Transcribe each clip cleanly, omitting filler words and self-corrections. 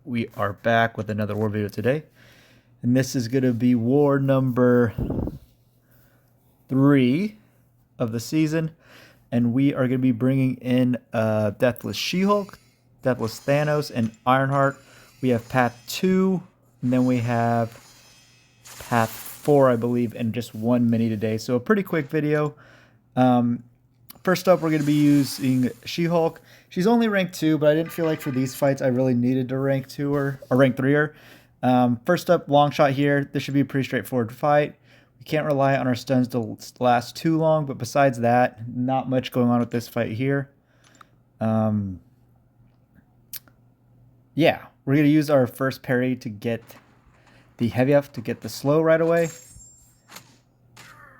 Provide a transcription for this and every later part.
We are back with another war video today, and this is going to be war number 3 of the season, and we are going to be bringing in Deathless She-Hulk, Deathless Thanos, and Ironheart. We have path 2, and then we have path 4, I believe, and just 1 mini today, so a pretty quick video. First up, we're going to be using She-Hulk. She's only rank 2, but I didn't feel like for these fights I really needed to rank 2 her, or rank 3 her. First up, Longshot here. This should be a pretty straightforward fight. We can't rely on our stuns to last too long, but besides that, not much going on with this fight here. Yeah, we're going to use our first parry to get the heavy up, to get the slow right away.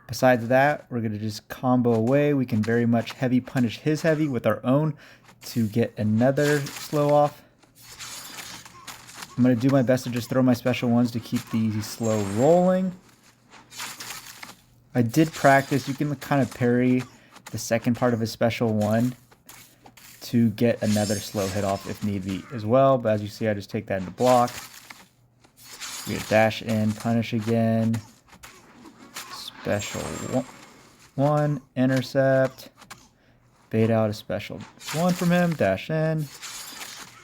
Besides that, we're going to just combo away. We can very much heavy punish his heavy with our own to get another slow off. I'm going to do my best to just throw my special ones to keep the slow rolling. I did practice. You can kind of parry the second part of his special one to get another slow hit off if need be as well. But as you see, I just take that into block. We get dash in, punish again. Special one, intercept, bait out a special one from him, dash in,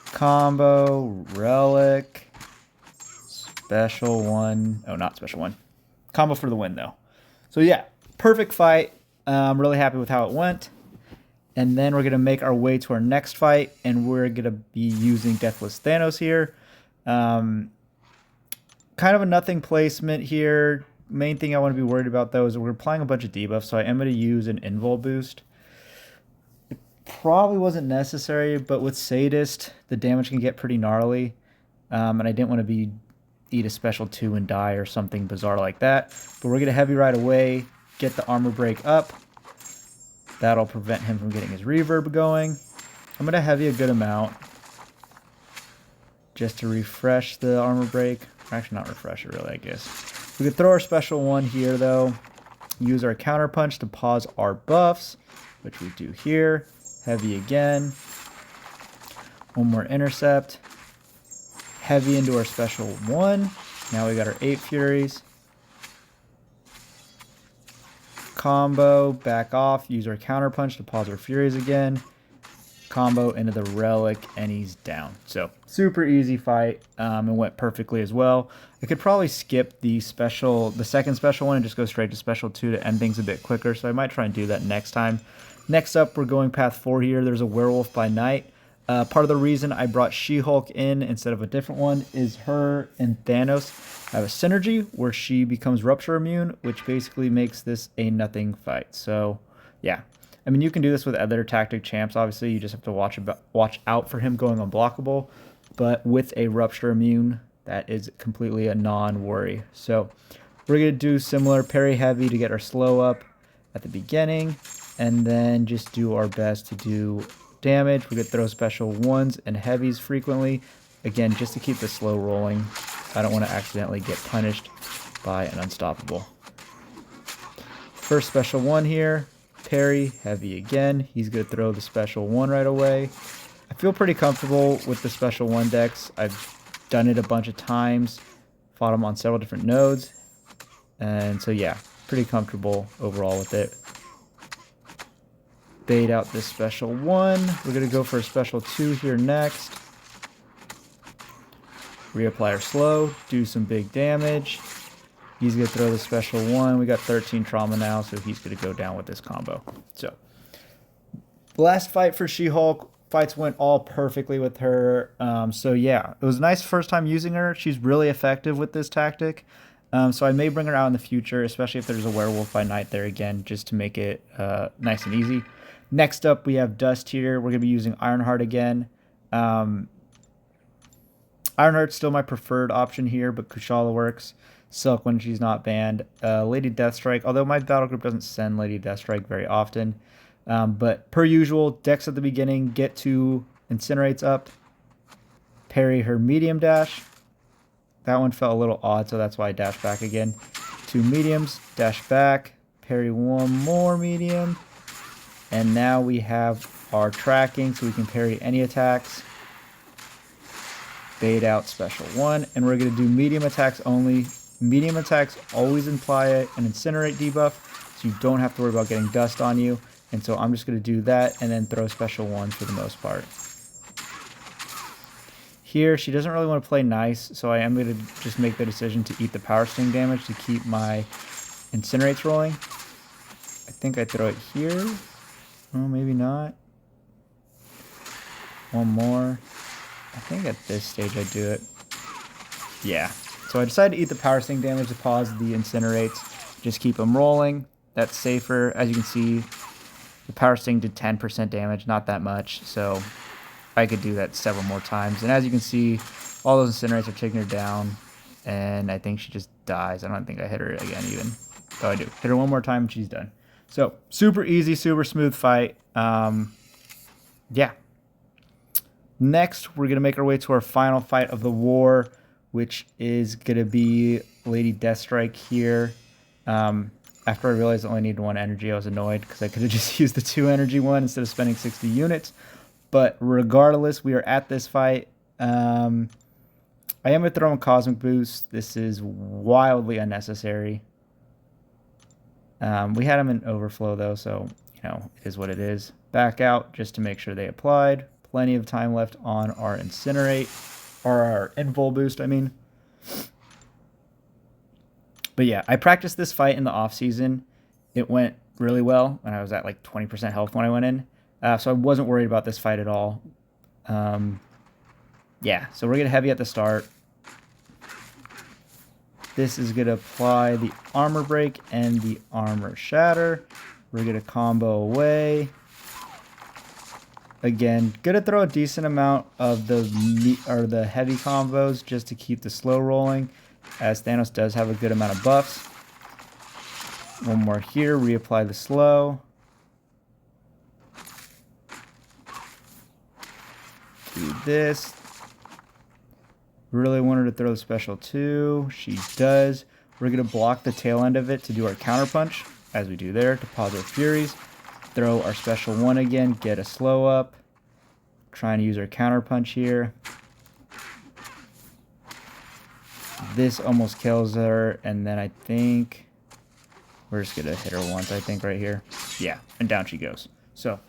combo, relic, special one, oh, not special one, combo for the win though. So yeah, perfect fight. I'm really happy with how it went. And then we're going to make our way to our next fight, and we're going to be using Deathless Thanos here. Kind of a nothing placement here. Main thing I want to be worried about though is we're applying a bunch of debuffs, so I am going to use an invul boost. It probably wasn't necessary, but with Sadist, the damage can get pretty gnarly, and I didn't want to eat a special 2 and die or something bizarre like that. But we're going to heavy right away, get the armor break up. That'll prevent him from getting his reverb going. I'm going to heavy a good amount just to refresh the armor break. Actually, not refresh it really, I guess. We could throw our special one here, though. Use our counter punch to pause our buffs, which we do here. Heavy again. One more intercept. Heavy into our special one. Now we got our 8 Furies. Combo, back off. Use our counter punch to pause our Furies again. Combo into the relic, and he's down. So super easy fight, and went perfectly as well. I could probably skip the second special one and just go straight to special 2 to end things a bit quicker, so I might try and do that next time. Next up, we're going path 4 here. There's a werewolf by night. Part of the reason I brought She-Hulk in instead of a different one is her and Thanos have a synergy where she becomes rupture immune, which basically makes this a nothing fight. So yeah, I mean, you can do this with other tactic champs. Obviously, you just have to watch out for him going unblockable. But with a rupture immune, that is completely a non-worry. So we're going to do similar parry heavy to get our slow up at the beginning, and then just do our best to do damage. We could throw special ones and heavies frequently, again, just to keep the slow rolling. I don't want to accidentally get punished by an unstoppable. First special one here. Parry, heavy again. He's going to throw the special one right away. I feel pretty comfortable with the special one decks. I've done it a bunch of times, fought him on several different nodes, and so yeah, pretty comfortable overall with it. Bait out this special one. We're going to go for a special 2 here next. Reapply our slow, do some big damage. He's going to throw the special one. We got 13 trauma now, so he's going to go down with this combo. So, the last fight for She-Hulk, fights went all perfectly with her. So yeah, it was a nice first time using her. She's really effective with this tactic. So I may bring her out in the future, especially if there's a werewolf by night there again, just to make it nice and easy. Next up, we have Dust here. We're going to be using Ironheart again. Ironheart's still my preferred option here, but Kushala works. Silk when she's not banned. Lady Deathstrike, although my battle group doesn't send Lady Deathstrike very often. But per usual, decks at the beginning, get 2 Incinerates up. Parry her medium dash. That one felt a little odd, so that's why I dash back again. 2 mediums, dash back, parry 1 more medium. And now we have our tracking, so we can parry any attacks. bait out special 1, and we're going to do medium attacks only. Medium attacks always imply an incinerate debuff, so you don't have to worry about getting dust on you. And so I'm just going to do that and then throw special 1 for the most part. Here, she doesn't really want to play nice, so I am going to just make the decision to eat the power sting damage to keep my incinerates rolling. I think I throw it here. Oh, maybe not. One more. I think at this stage I do it. Yeah. So I decided to eat the power sting damage to pause the incinerates. Just keep them rolling. That's safer. As you can see, the power sting did 10% damage, not that much. So I could do that several more times. And as you can see, all those incinerates are taking her down. And I think she just dies. I don't think I hit her again even. Oh, I do. Hit her one more time and she's done. So super easy, super smooth fight. Yeah. Next, we're going to make our way to our final fight of the war, which is going to be Lady Deathstrike here. After I realized I only needed 1 energy, I was annoyed because I could have just used the 2 energy one instead of spending 60 units. But regardless, we are at this fight. I am going to throw in Cosmic Boost. This is wildly unnecessary. We had them in overflow, though, so, you know, it is what it is. Back out just to make sure they applied. Plenty of time left on our Incinerate, or our Invul boost, I mean. But yeah, I practiced this fight in the off-season. It went really well, and I was at like 20% health when I went in. So I wasn't worried about this fight at all. Yeah, so we're going to heavy at the start. This is going to apply the Armor Break and the Armor Shatter. We're going to combo away. Again, going to throw a decent amount of the heavy combos just to keep the slow rolling, as Thanos does have a good amount of buffs. One more here, reapply the slow. Do this. Really wanted to throw the special 2. She does. We're going to block the tail end of it to do our counter punch, as we do there, to pause our Furies. Throw our special 1 again, get a slow up. Trying to use our counter punch here. This almost kills her, and then I think we're just going to hit her once, I think, right here. Yeah, and down she goes. So,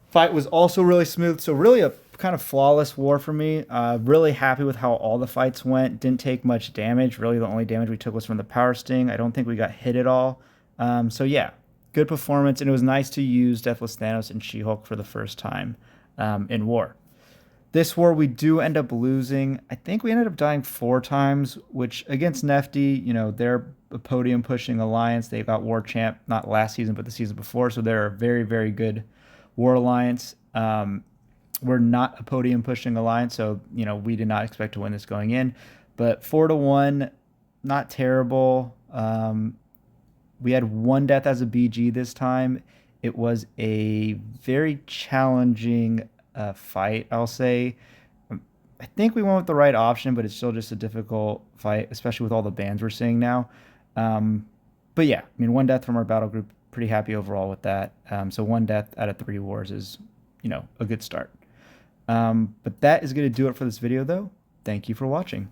fight was also really smooth, so really a kind of flawless war for me. Really happy with how all the fights went. Didn't take much damage. Really, the only damage we took was from the power sting. I don't think we got hit at all. So yeah, good performance, and it was nice to use Deathless Thanos and She-Hulk for the first time in war. This war, we do end up losing. I think we ended up dying 4 times, which against Nefti, you know, they're a podium-pushing alliance. They got War Champ, not last season, but the season before, so they're a very, very good war alliance. We're not a podium-pushing alliance, so, you know, we did not expect to win this going in. But 4-1, not terrible. We had 1 death as a BG this time. It was a very challenging fight, I'll say. I think we went with the right option, but it's still just a difficult fight, especially with all the bans we're seeing now. But yeah, I mean, 1 death from our battle group, pretty happy overall with that. So 1 death out of 3 wars is, you know, a good start. But that is going to do it for this video, though. Thank you for watching.